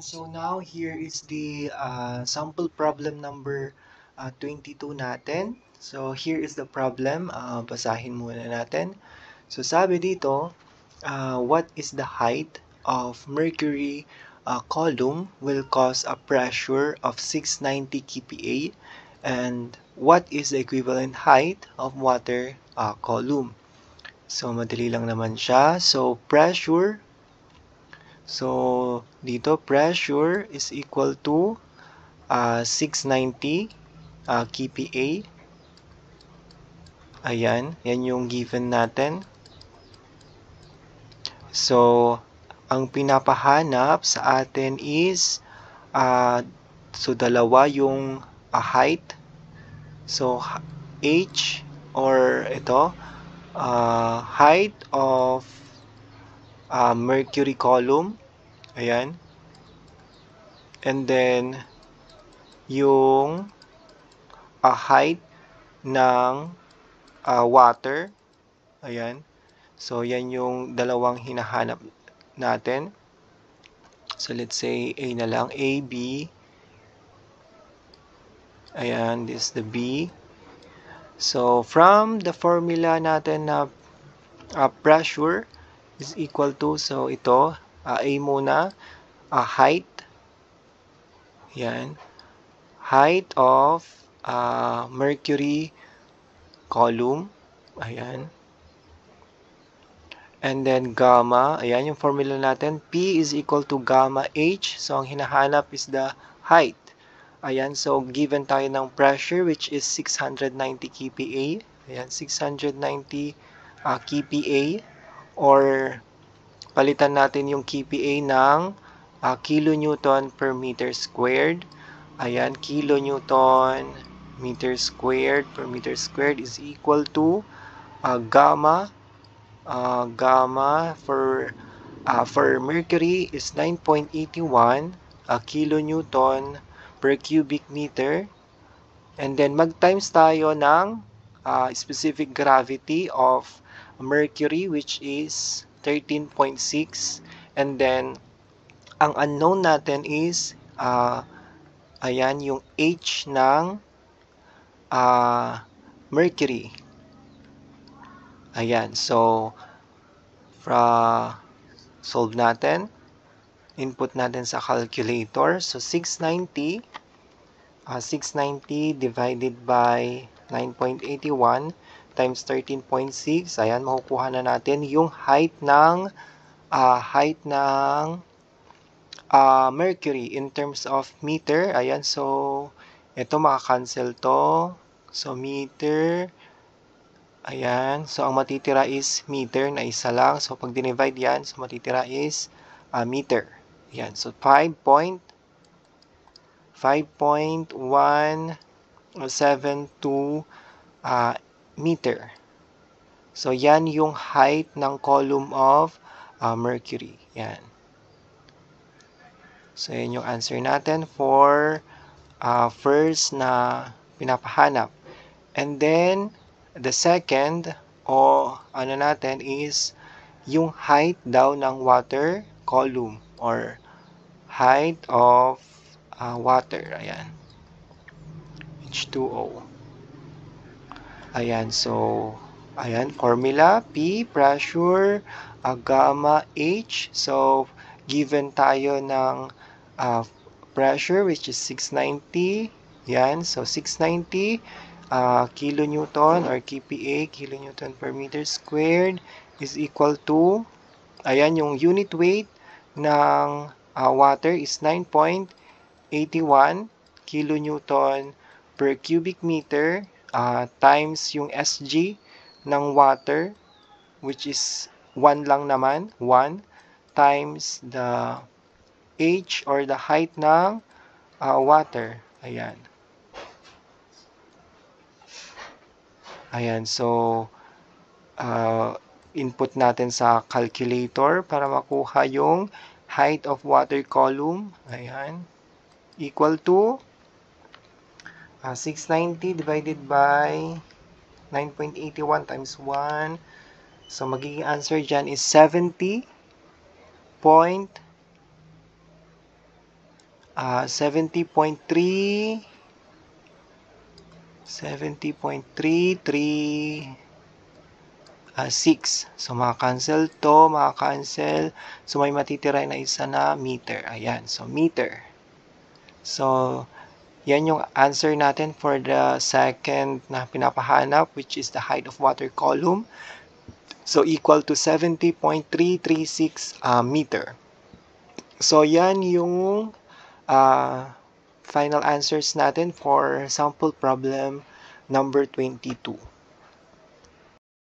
so now here is the sample problem number 22 natin. So here is the problem. Basahin muna natin. So sabi dito, what is the height of mercury column will cause a pressure of 690 kPa, and what is the equivalent height of water column? So madali lang naman siya. So pressure, so dito pressure is equal to 690 kPa. Ayan, yan yung given natin. So, ang pinapahanap sa atin is so dalawa yung height. So, H or ito, height of mercury column. Ayan. And then, yung height ng water. Ayan. So, yan yung dalawang hinahanap natin. So, let's say A na lang. A, B. Ayan, this is the B. So, from the formula natin na pressure is equal to, so ito, A muna, height. Ayan. Height of mercury column. Ayan. And then gamma, ayan yung formula natin. P is equal to gamma H. So, ang hinahanap is the height. Ayan, so given tayo ng pressure which is 690 kPa. Ayan, 690 kPa. Or palitan natin yung kPa ng kilonewton per meter squared. Ayan, kilonewton meter squared per meter squared is equal to gamma for mercury is 9.81 kilonewton per cubic meter, and then mag-times tayo ng specific gravity of mercury which is 13.6, and then ang unknown natin is ayan yung H ng mercury. Ayan, so solve natin. Input natin sa calculator. So 690 divided by 9.81 times 13.6. Ayan, makukuha na natin yung height ng mercury in terms of meter. Ayan, so ito makakancel to. So meter. Ayan. So, ang matitira is meter na isa lang. So, pag dinivide yan, so matitira is meter. Ayan. So, 5.172 meter. So, yan yung height ng column of mercury. Yan. So, yan yung answer natin for first na pinapahanap. And then, the second ano natin is yung height daw ng water column or height of water. Ayan. H2O. Ayan. So, ayan. Formula. P, pressure. Gamma, H. So, given tayo ng pressure which is 690. Ayan. So, 690 kilonewton or kPa, kilonewton per meter squared is equal to, ayan, yung unit weight ng water is 9.81 kilonewton per cubic meter times yung Sg ng water which is 1 lang naman, 1 times the H or the height ng water. Ayan. Ayan, so input natin sa calculator para makuha yung height of water column. Ayan, equal to 690 divided by 9.81 times 1. So, magiging answer dyan is 70.0 70.3 6. So, maka-cancel to, maka-cancel. So, may matitira na isa na meter. Ayan, so meter. So, yan yung answer natin for the second na pinapahanap, which is the height of water column. So, equal to 70.336 meter. So, yan yung final answers natin for sample problem number 22.